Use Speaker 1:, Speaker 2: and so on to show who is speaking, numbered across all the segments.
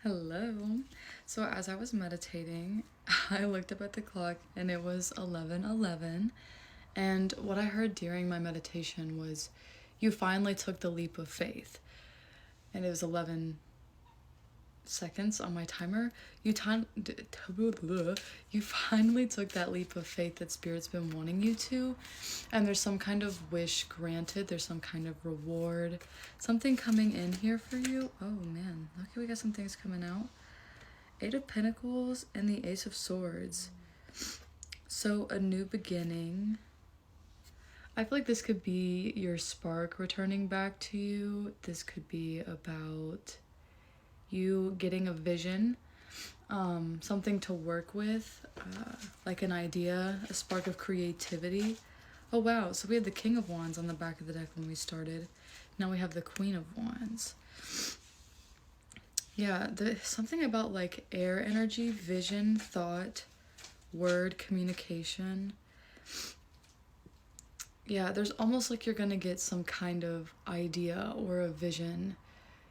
Speaker 1: Hello. So as I was meditating, I looked up at the clock and it was 11:11. And what I heard during my meditation was you finally took the leap of faith. And it was 11 seconds on my timer. You finally took that leap of faith that spirit's been wanting you to. And there's some kind of wish granted, there's some kind of reward, something coming in here for you. Oh man, okay, we got some things coming out. Eight of Pentacles and the Ace of Swords. So a new beginning. I feel like this could be your spark returning back to you. This could be about you getting a vision, something to work with, like an idea, a spark of creativity. Oh wow, so we had the King of Wands on the back of the deck when we started. Now we have the Queen of Wands. Yeah, something about like air energy, vision, thought, word, communication. Yeah, there's almost like you're gonna get some kind of idea or a vision.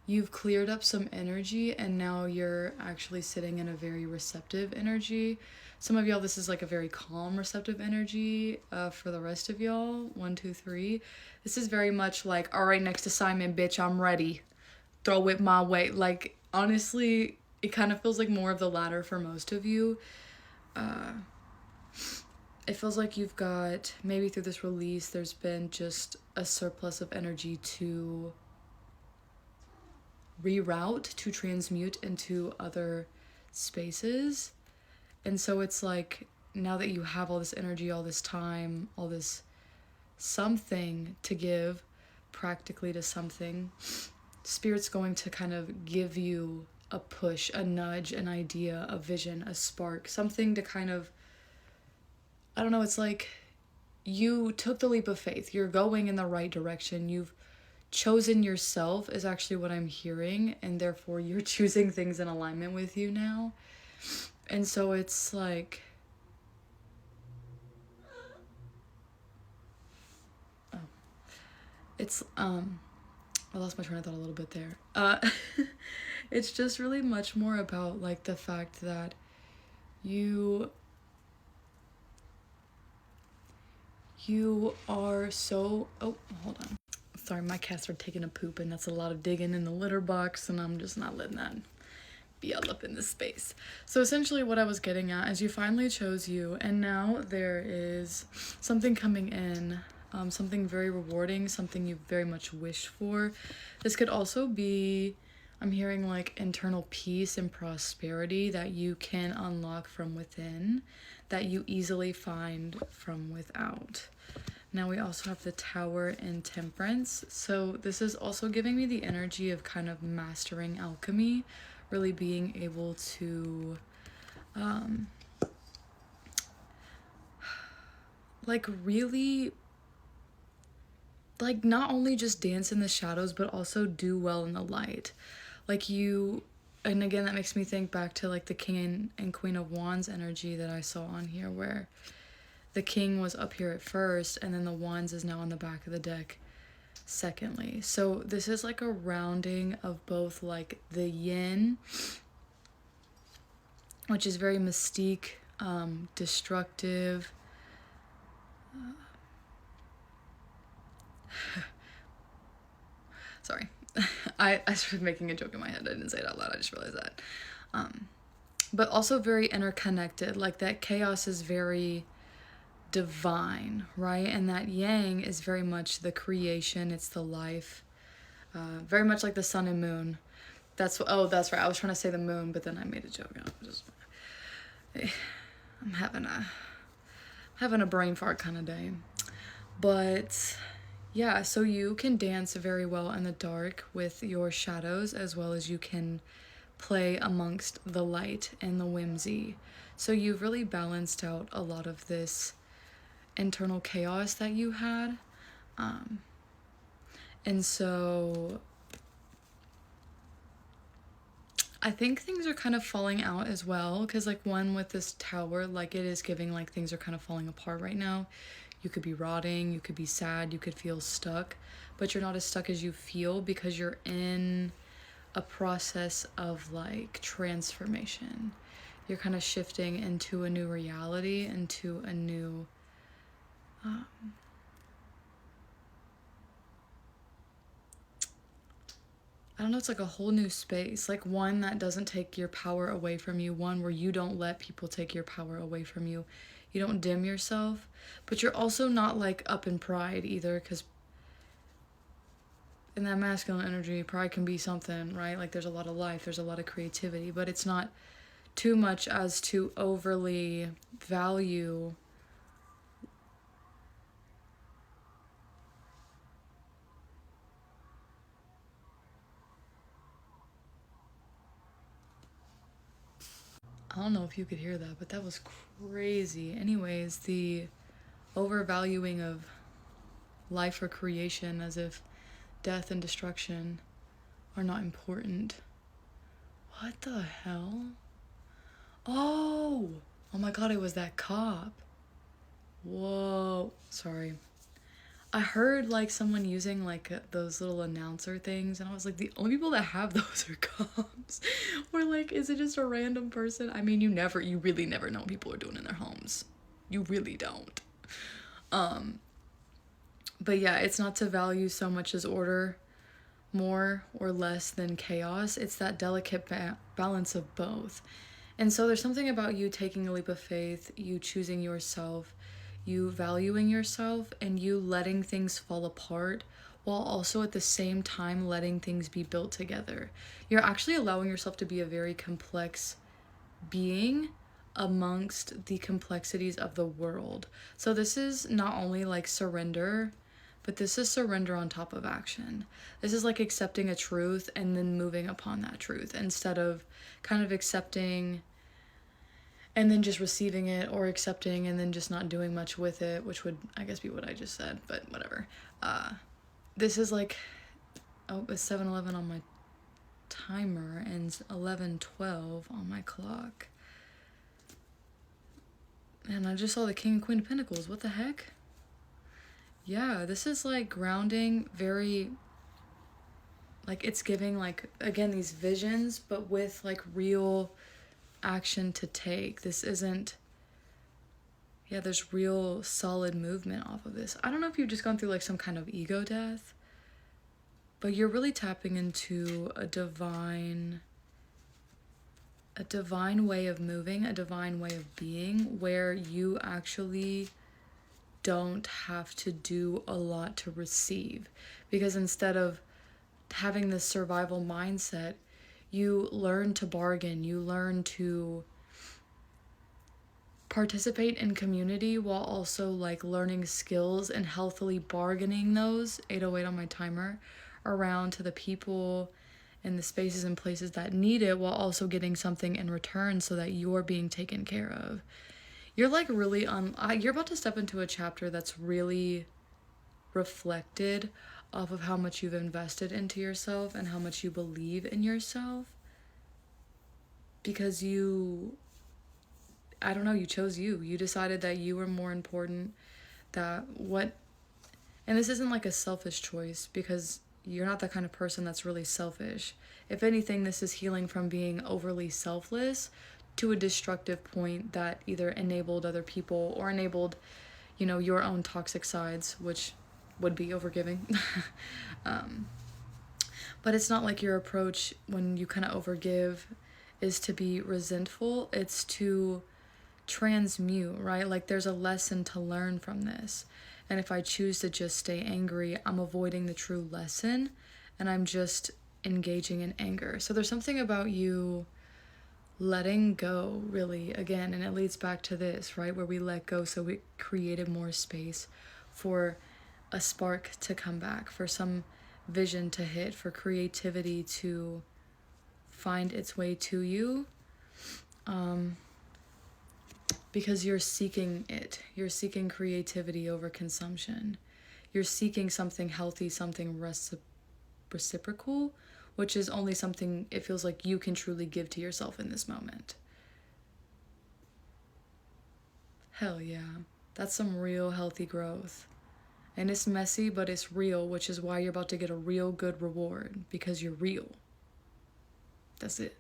Speaker 1: You've cleared up some energy and now you're actually sitting in a very receptive energy. Some of y'all, this is like a very calm, receptive energy. For the rest of y'all, 1, 2, 3. This is very much like, all right, next assignment, bitch, I'm ready. Throw it my way. Like, honestly, it kind of feels like more of the latter for most of you. It feels like you've got, maybe through this release, there's been just a surplus of energy to reroute, to transmute into other spaces. And so it's like, now that you have all this energy, all this time, all this something to give practically to something, Spirit's going to kind of give you a push, a nudge, an idea, a vision, a spark, something to kind of, I don't know, it's like you took the leap of faith. You're going in the right direction. You've chosen yourself is actually what I'm hearing, and therefore you're choosing things in alignment with you now. And so it's like, it's I lost my train of thought a little bit there. It's just really much more about like the fact that you are so, oh, hold on. Sorry, my cats are taking a poop and that's a lot of digging in the litter box and I'm just not letting that be all up in this space. So essentially what I was getting at is you finally chose you, and now there is something coming in, something very rewarding, something you very much wish for. This could also be, I'm hearing like internal peace and prosperity that you can unlock from within, that you easily find from without. Now we also have the Tower and Temperance. So this is also giving me the energy of kind of mastering alchemy, really being able to like really like not only just dance in the shadows but also do well in the light. Like you, and again that makes me think back to like the King and Queen of Wands energy that I saw on here, where the King was up here at first and then the Wands is now on the back of the deck secondly. So this is like a rounding of both like the yin, which is very mystique, destructive, sorry. I started making a joke in my head. I didn't say it out loud. I just realized that. But also very interconnected. Like that chaos is very divine, right? And that yang is very much the creation. It's the life. Very much like the sun and moon. That's right. I was trying to say the moon, but then I made a joke. I'm having a brain fart kind of day. But yeah, so you can dance very well in the dark with your shadows, as well as you can play amongst the light and the whimsy. So you've really balanced out a lot of this internal chaos that you had. And so I think things are kind of falling out as well, because like one with this tower, like it is giving like things are kind of falling apart right now. You could be rotting, you could be sad, you could feel stuck, but you're not as stuck as you feel because you're in a process of like transformation. You're kind of shifting into a new reality, into a new I don't know, it's like a whole new space, like one that doesn't take your power away from you, one where you don't let people take your power away from you. You don't dim yourself, but you're also not like up in pride either, because in that masculine energy, pride can be something, right? Like there's a lot of life, there's a lot of creativity, but it's not too much as to overly value I don't know if you could hear that, but that was crazy. Anyways, the overvaluing of life or creation as if death and destruction are not important. What the hell? Oh! Oh my god, it was that cop. Whoa. Sorry. I heard like someone using like those little announcer things, and I was like, the only people that have those are cops. Or like, is it just a random person? I mean, you really never know what people are doing in their homes. You really don't. But yeah, it's not to value so much as order more or less than chaos. It's that delicate balance of both. And so there's something about you taking a leap of faith, you choosing yourself, you valuing yourself, and you letting things fall apart while also at the same time letting things be built together. You're actually allowing yourself to be a very complex being amongst the complexities of the world. So this is not only like surrender, but this is surrender on top of action. This is like accepting a truth and then moving upon that truth instead of kind of accepting and then just receiving it, or accepting and then just not doing much with it, which would, I guess, be what I just said, but whatever. This is like, oh, it's 7:11 on my timer and 11:12 on my clock. And I just saw the King and Queen of Pentacles. What the heck? Yeah, this is like grounding, very, like it's giving like, again, these visions, but with like real action to take. This isn't, yeah, there's real solid movement off of this. I don't know if you've just gone through like some kind of ego death, but you're really tapping into a divine way of moving, a divine way of being, where you actually don't have to do a lot to receive. Because instead of having this survival mindset, you learn to bargain, you learn to participate in community while also like learning skills and healthily bargaining those, 808 on my timer, around to the people and the spaces and places that need it, while also getting something in return so that you're being taken care of. You're like really you're about to step into a chapter that's really reflected off of how much you've invested into yourself and how much you believe in yourself, because you chose you decided that you were more important, and this isn't like a selfish choice, because you're not that kind of person that's really selfish. If anything, this is healing from being overly selfless to a destructive point that either enabled other people or enabled, your own toxic sides, which would be overgiving. But it's not like your approach when you kind of overgive is to be resentful. It's to transmute, right? Like there's a lesson to learn from this. And if I choose to just stay angry, I'm avoiding the true lesson and I'm just engaging in anger. So there's something about you letting go, really, again, and it leads back to this, right? Where we let go so we created more space for a spark to come back, for some vision to hit, for creativity to find its way to you. Because you're seeking it. You're seeking creativity over consumption. You're seeking something healthy, something reciprocal, which is only something it feels like you can truly give to yourself in this moment. Hell yeah. That's some real healthy growth. And it's messy, but it's real, which is why you're about to get a real good reward, because you're real. That's it.